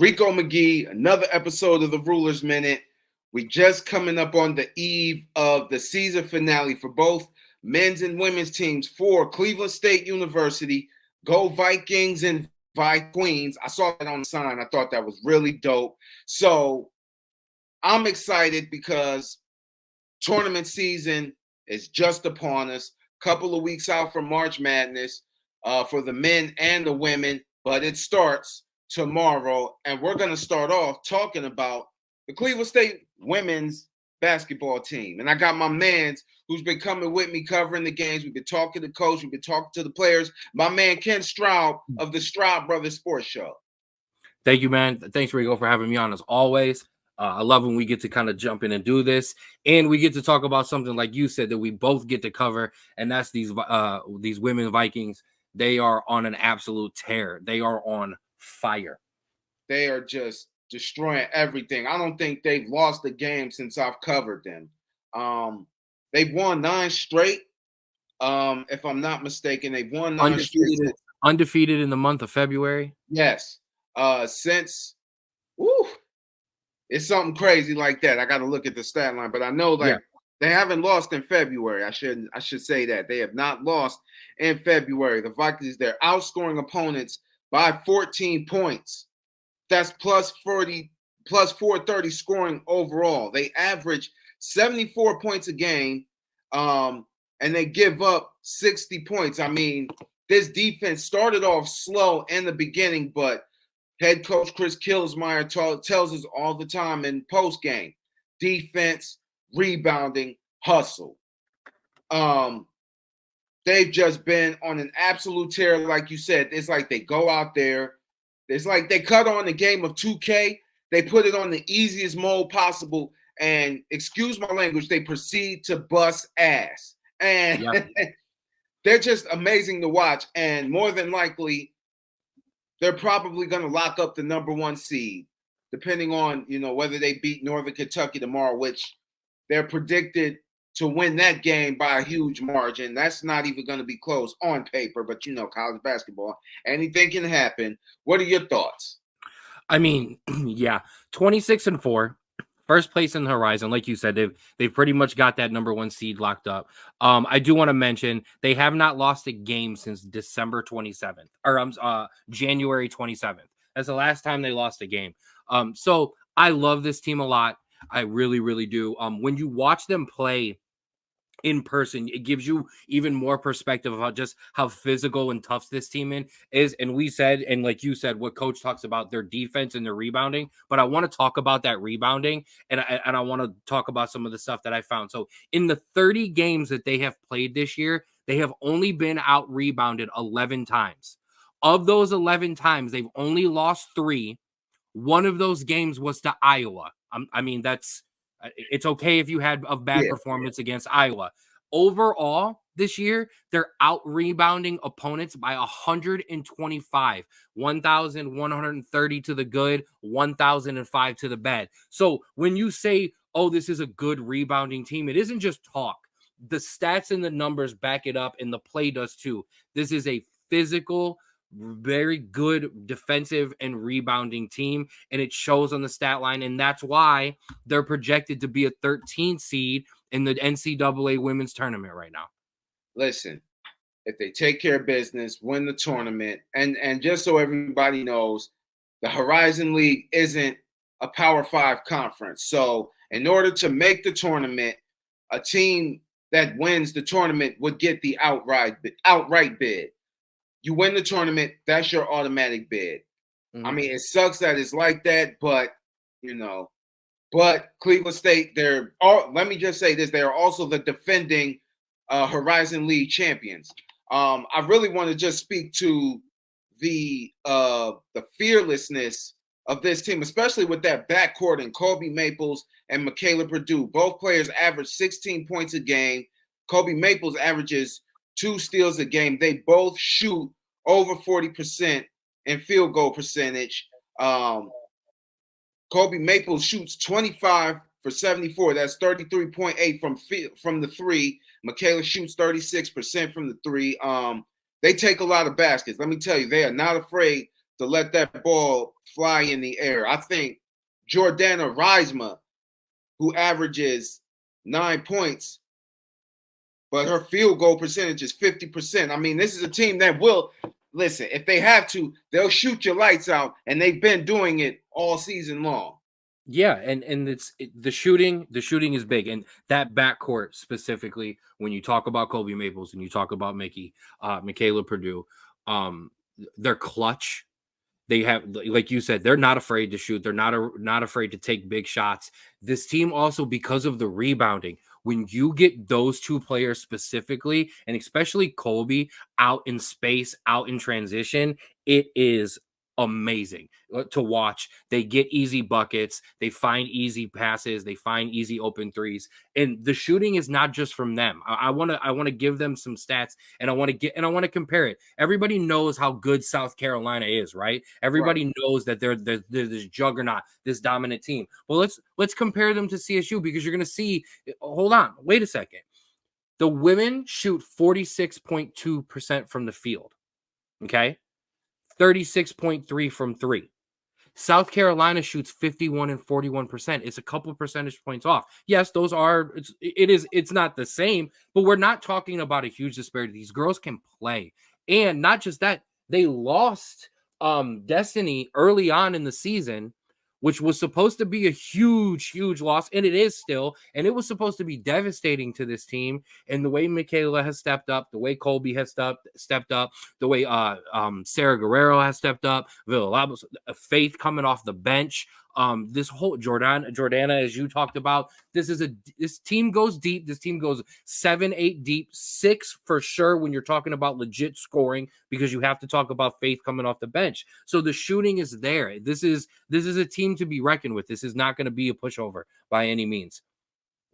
Rico McGee, another episode of the Rulers Minute. We just coming up on the eve of the season finale for both men's and women's teams for Cleveland State University. Go Vikings and Vi Queens. I saw that on the sign. I thought that was really dope. So I'm excited because tournament season is just upon us. Couple of weeks out from March Madness for the men and the women, but it starts tomorrow, and we're going to start off talking about the Cleveland State women's basketball team. And I got my mans who's been coming with me covering the games. We've been talking to the coach. We've been talking to the players. My man Ken Stroud of the Stroud Brothers Sports Show. Thank you, man. Thanks, Rico, for having me on as always. I love when we get to kind of jump in and do this, and we get to talk about something like you said that we both get to cover, and that's these women Vikings. They are on an absolute tear. They are on fire. They are just destroying everything. I don't think they've lost a game since I've covered them. They've won 9 straight. If I'm not mistaken, they've won 9 straight. Undefeated in the month of February. Yes. Since it's something crazy like that. I got to look at the stat line, but I know they haven't lost in February. I should say that they have not lost in February. The Vikings, they're outscoring opponents by 14 points. That's plus 430 scoring overall. They average 74 points a game, and they give up 60 points. I mean, this defense started off slow in the beginning, but head coach Chris Killsmeyer tells us all the time in post-game, defense, rebounding, hustle. They've just been on an absolute tear, like you said. It's like they go out there. It's like they cut on the game of 2K. They put it on the easiest mode possible, and excuse my language, they proceed to bust ass. And they're just amazing to watch. And more than likely, they're probably going to lock up the number 1 seed, depending on, whether they beat Northern Kentucky tomorrow, which they're predicted to win that game by a huge margin. That's not even going to be close on paper, but college basketball, anything can happen. What are your thoughts? I mean, 26-4, first place in the horizon. Like you said, they've pretty much got that number 1 seed locked up. I do want to mention they have not lost a game since December 27th or January 27th. That's the last time they lost a game. So I love this team a lot. I really, really do. When you watch them play in person, it gives you even more perspective about just how physical and tough this team is. And we said, and like you said, what coach talks about their defense and their rebounding, but I want to talk about that rebounding, and I want to talk about some of the stuff that I found. So in the 30 games that they have played this year, they have only been out rebounded 11 times. Of those 11 times, they've only lost 3. One of those games was to Iowa. I mean, it's okay if you had a bad performance against Iowa. Overall, this year, they're out rebounding opponents by 125, 1,130 to the good, 1,005 to the bad. So when you say, oh, this is a good rebounding team, it isn't just talk. The stats and the numbers back it up, and the play does too. This is a physical, very good defensive and rebounding team, and it shows on the stat line, and that's why they're projected to be a 13 seed in the NCAA women's tournament right now. Listen, if they take care of business, win the tournament, and just so everybody knows, the Horizon League isn't a Power 5 conference. So in order to make the tournament, a team that wins the tournament would get the outright bid. You win the tournament, that's your automatic bid. Mm-hmm. I mean, it sucks that it's like that, but Cleveland State, let me just say this, they are also the defending Horizon League champions. I really want to just speak to the fearlessness of this team, especially with that backcourt and Kobe Maples and Michaela Purdue. Both players average 16 points a game. Kobe Maples averages 2 steals a game. They both shoot over 40% in field goal percentage. Kobe Maples shoots 25 for 74. That's 33.8 from the 3. Michaela shoots 36% from the 3. They take a lot of baskets. Let me tell you, they are not afraid to let that ball fly in the air. I think Jordana Reisma, who averages 9 points, but her field goal percentage is 50%. I mean, this is a team that will listen. If they have to, they'll shoot your lights out, and they've been doing it all season long. Yeah, and the shooting is big, and that backcourt specifically. When you talk about Kobe Maples and you talk about Michaela Purdue, they're clutch. They have, like you said, they're not afraid to shoot. They're not afraid to take big shots. This team also, because of the rebounding, when you get those two players specifically, and especially Kobe out in space, out in transition, it is amazing to watch. They get easy buckets, they find easy passes, they find easy open threes, and the shooting is not just from them. I want to give them some stats, and I want to compare it. Everybody knows how good South Carolina is, right? Everybody knows that they're this juggernaut, this dominant team. Well, let's compare them to CSU, because you're going to see. Hold on, wait a second. The women shoot 46.2% from the field. Okay. 36.3 from three. South Carolina shoots 51 and 41%. It's a couple percentage points off. Yes, those are it's not the same, but we're not talking about a huge disparity. These girls can play. And not just that, they lost Destiny early on in the season, which was supposed to be a huge loss, and it is still, and it was supposed to be devastating to this team. And the way Michaela has stepped up, the way Colby has stepped up, the way Sarah Guerrero has stepped up, Villalobos, Faith coming off the bench, this whole Jordana, as you talked about, this team goes deep. This team goes 7-8 deep, 6 for sure when you're talking about legit scoring, because you have to talk about Faith coming off the bench. So the shooting is there. This is a team to be reckoned with. This is not going to be a pushover by any means.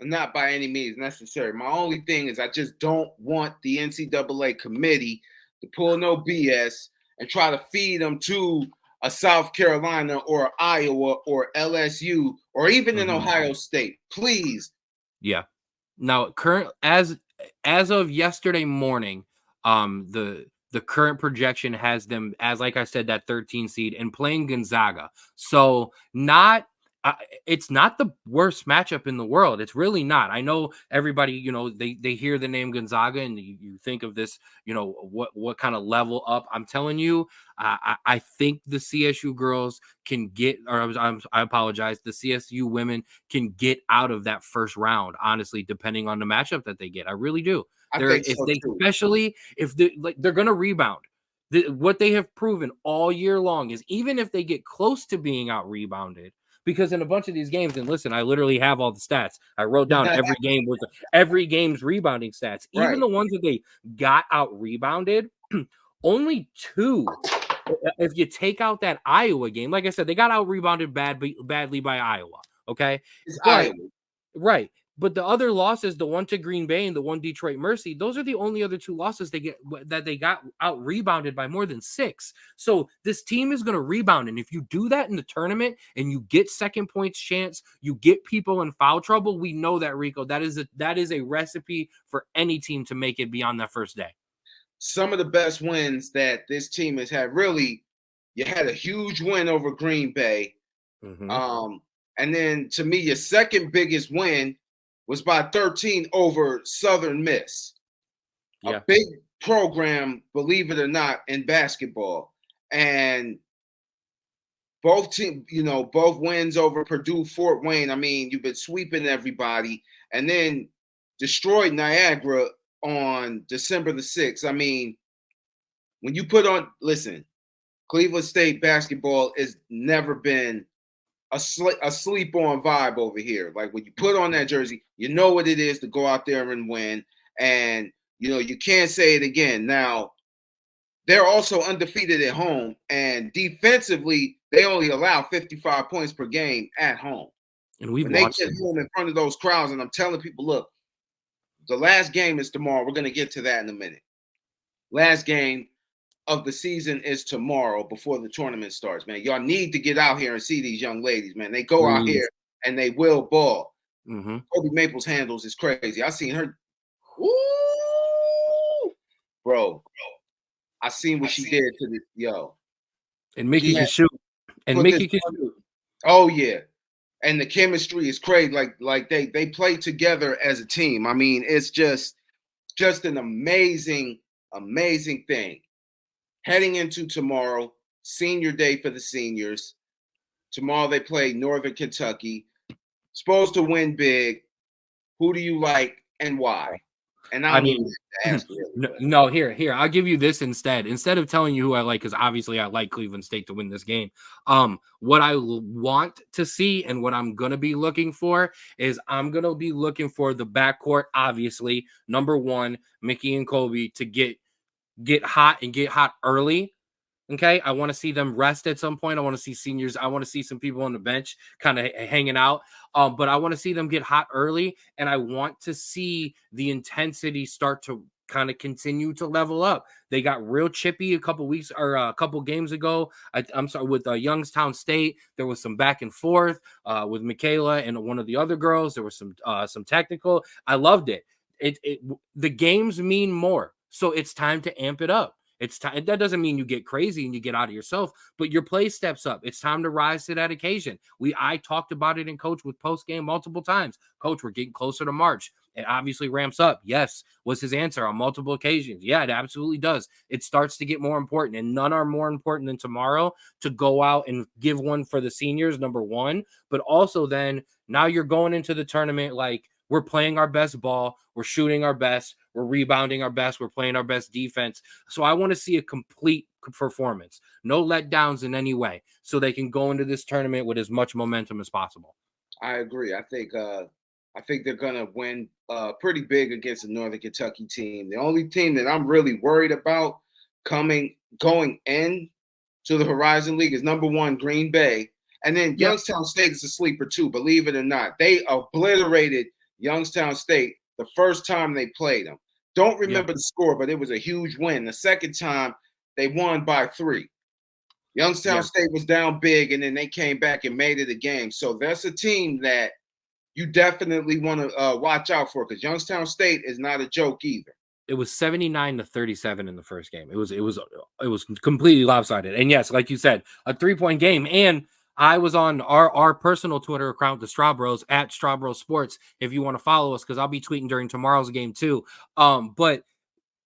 Not by any means necessary. My only thing is I just don't want the NCAA committee to pull no BS and try to feed them to a South Carolina or Iowa or LSU or even in Ohio State. Please. Yeah. Now, as of yesterday morning, the current projection has them as, like I said, that 13 seed and playing Gonzaga. So it's not the worst matchup in the world. It's really not. I know everybody, they hear the name Gonzaga and you think of this, what kind of level up. I'm telling you, I think the CSU girls can get, I apologize, the CSU women can get out of that first round, honestly, depending on the matchup that they get. I really do. Especially if they're going to rebound. What they have proven all year long is even if they get close to being out rebounded, because in a bunch of these games, and listen, I literally have all the stats. I wrote down every game's rebounding stats, even the ones that they got out rebounded. Only 2. If you take out that Iowa game, like I said, they got out rebounded badly by Iowa. Okay, right. But the other losses, the one to Green Bay and the one Detroit Mercy, those are the only other 2 losses they got out rebounded by more than 6. So this team is going to rebound. And if you do that in the tournament and you get second points chance, you get people in foul trouble, we know that, Rico, that is a recipe for any team to make it beyond that first day. Some of the best wins that this team has had, really, you had a huge win over Green Bay. And then to me, your second biggest win was by 13 over Southern Miss. A big program, believe it or not, in basketball. And both teams, both wins over Purdue, Fort Wayne. I mean, you've been sweeping everybody and then destroyed Niagara on December the 6th. I mean, when you Cleveland State basketball has never been a sleep-on vibe over here. Like when you put on that jersey, you know what it is to go out there and win. And, you can't say it again. Now, they're also undefeated at home. And defensively, they only allow 55 points per game at home. And when they get home in front of those crowds, and I'm telling people, look, the last game is tomorrow. We're going to get to that in a minute. Last game of the season is tomorrow before the tournament starts, man. Y'all need to get out here and see these young ladies, man. They go out here and they will ball. Kobe Maples handles is crazy. I seen her. Bro. I seen what she did to the And Mickey Yeah, can shoot. And put this. Mickey can shoot. Oh yeah, and the chemistry is crazy. Like they play together as a team. I mean, it's just an amazing thing. Heading into tomorrow, senior day for the seniors. Tomorrow they play Northern Kentucky. Supposed to win big. Who do you like and why? And I I don't even mean, have to ask really. no, here, I'll give you this instead. Instead of telling you who I like, because obviously I like Cleveland State to win this game. What I want to see and what I'm gonna be looking for is I'm gonna be looking for the backcourt, obviously, number one, Mickey and Kobe to get hot and get hot early. Okay, I want to see them rest at some point. I want to see seniors. I want to see some people on the bench kind of hanging out. But I want to see them get hot early, and I want to see the intensity start to kind of continue to level up. They got real chippy a couple weeks or a couple games ago. I'm sorry, with Youngstown State, there was some back and forth with Michaela and one of the other girls. There was some technical. I loved it. The games mean more, so it's time to amp it up. It's time. That doesn't mean you get crazy and you get out of yourself, but your play steps up. It's time to rise to that occasion. I talked about it in Coach with post game multiple times. Coach, we're getting closer to March. It obviously ramps up. Yes, was his answer on multiple occasions. Yeah, it absolutely does. It starts to get more important, and none are more important than tomorrow to go out and give one for the seniors, number one. But also, then now you're going into the tournament like we're playing our best ball, we're shooting our best, we're rebounding our best, we're playing our best defense. So I want to see a complete performance, no letdowns in any way, so they can go into this tournament with as much momentum as possible. I agree. I think they're gonna win pretty big against the Northern Kentucky team. The only team that I'm really worried about going in to the Horizon League is number one Green Bay, and then Yep. Youngstown State is a sleeper too. Believe it or not, they obliterated Youngstown State the first time they played them. Don't Yep. remember the score, but it was a huge win. The second time they won by 3. Youngstown Yep. State was down big, and then they came back and made it a game. So that's a team that you definitely want to watch out for because Youngstown State is not a joke either. It was 79-37 in the first game. It was completely lopsided. And yes, like you said, a 3-point game. And I was on our personal Twitter account, the Straw Bros at Straw Bros Sports, if you want to follow us, because I'll be tweeting during tomorrow's game too. But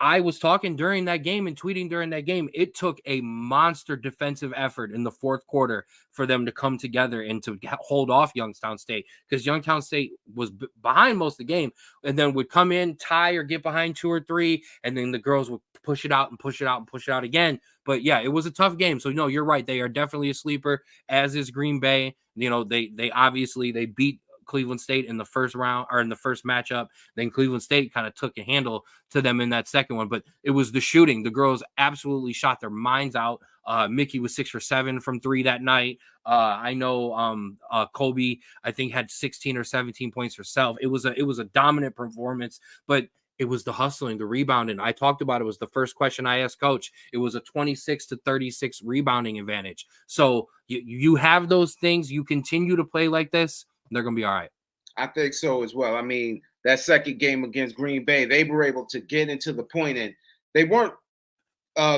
I was talking during that game and tweeting during that game. It took a monster defensive effort in the fourth quarter for them to come together and to hold off Youngstown State, because Youngstown State was behind most of the game and then would come in, tie or get behind 2 or 3, and then the girls would push it out and push it out and push it out again. But yeah, it was a tough game. So no, you're right. They are definitely a sleeper, as is Green Bay. They obviously they beat Cleveland State in the first round or in the first matchup. Then Cleveland State kind of took a handle to them in that second one, but it was the shooting. The girls absolutely shot their minds out. Mickey was 6 for 7 from 3 that night. I know Kobe, I think, had 16 or 17 points herself. It was a dominant performance, but it was the hustling, the rebounding. I talked about it. Was the first question I asked Coach. It was a 26-36 rebounding advantage. So you have those things. You continue to play like this, they're going to be all right. I think so as well. I mean, that second game against Green Bay, they were able to get into the point, and they weren't.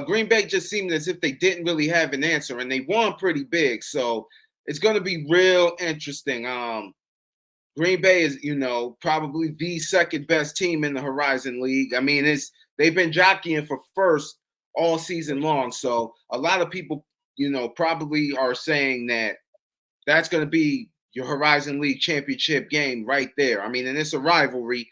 Green Bay just seemed as if they didn't really have an answer, and they won pretty big. So it's going to be real interesting. Green Bay is, probably the second best team in the Horizon League. I mean, they've been jockeying for first all season long. So a lot of people, probably are saying that that's going to be your Horizon League championship game right there. I mean, and it's a rivalry.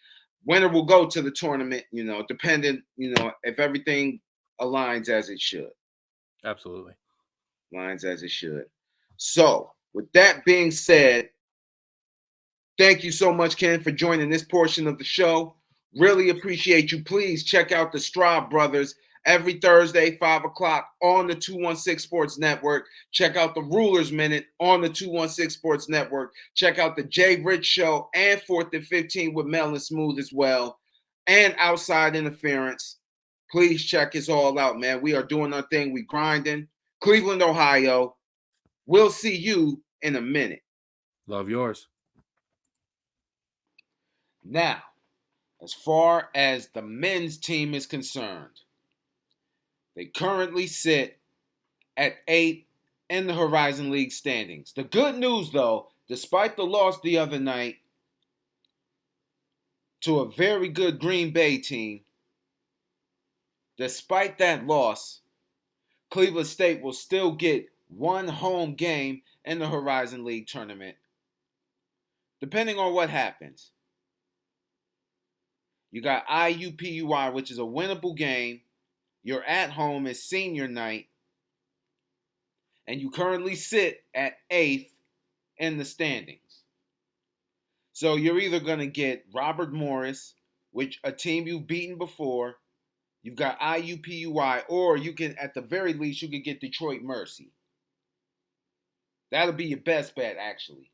Winner will go to the tournament, dependent, if everything aligns as it should. Absolutely. Aligns as it should. So, with that being said, thank you so much, Ken, for joining this portion of the show. Really appreciate you. Please check out the Straw Brothers every Thursday, 5 o'clock on the 216 Sports Network. Check out the Rulers Minute on the 216 Sports Network. Check out the Jay Rich Show and 4th and 15 with Mel and Smooth as well. And Outside Interference. Please check us all out, man. We are doing our thing. We grinding. Cleveland, Ohio. We'll see you in a minute. Love yours. Now, as far as the men's team is concerned, they currently sit at 8 in the Horizon League standings. The good news, though, despite the loss the other night to a very good Green Bay team, despite that loss, Cleveland State will still get one home game in the Horizon League tournament, depending on what happens. You got IUPUI, which is a winnable game. You're at home. It's senior night. And you currently sit at 8th in the standings. So you're either going to get Robert Morris, which a team you've beaten before. You've got IUPUI, or you can, at the very least, you can get Detroit Mercy. That'll be your best bet, actually.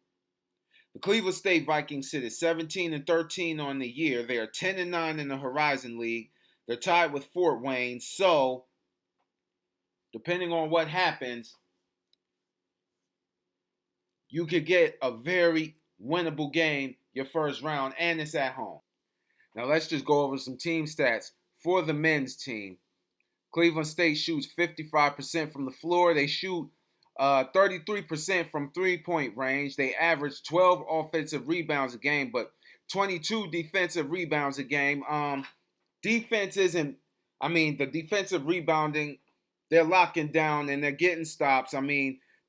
The Cleveland State Vikings sit at 17-13 on the year. They are 10-9 in the Horizon League. They're tied with Fort Wayne. So, depending on what happens, you could get a very winnable game your first round, and it's at home. Now, let's just go over some team stats for the men's team. Cleveland State shoots 55% from the floor. They shoot 33% from three-point range. They average 12 offensive rebounds a game, but 22 defensive rebounds a game. Defense isn't, the defensive rebounding, they're locking down and they're getting stops.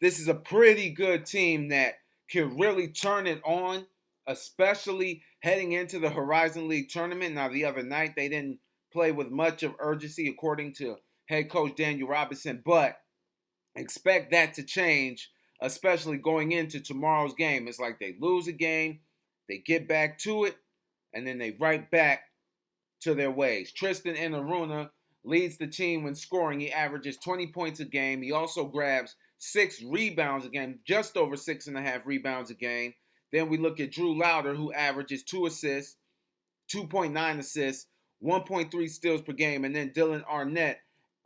This is a pretty good team that can really turn it on, especially heading into the Horizon League tournament. Now, the other night, they didn't play with much of urgency, according to head coach Daniel Robinson, but expect that to change, especially going into tomorrow's game. It's like they lose a game, they get back to it, and then they right back to their ways. Tristan Enaruna leads the team when scoring. He averages 20 points a game. He also grabs 6 rebounds a game, just over 6.5 rebounds a game. Then we look at Drew Louder, who averages 2 assists, 2.9 assists, 1.3 steals per game. And then Dylan Arnett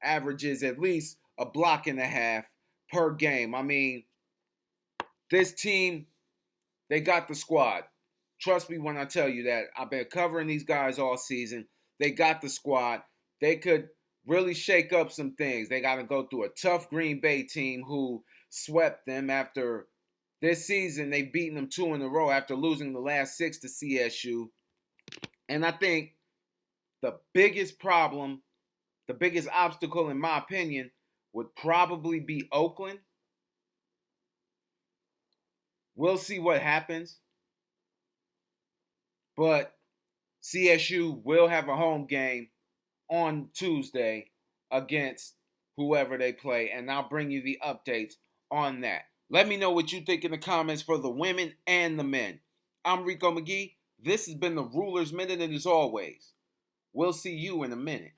averages at least a block and a half per game. This team, they got the squad. Trust me when I tell you that. I've been covering these guys all season. They got the squad. They could really shake up some things. They got to go through a tough Green Bay team who swept them after this season. They've beaten them 2 in a row after losing the last 6 to CSU. And I think the biggest problem, the biggest obstacle, in my opinion, would probably be Oakland. We'll see what happens. But CSU will have a home game on Tuesday against whoever they play, and I'll bring you the updates on that. Let me know what you think in the comments for the women and the men. I'm Rico McGee. This has been the Ruler's Minute, and as always, we'll see you in a minute.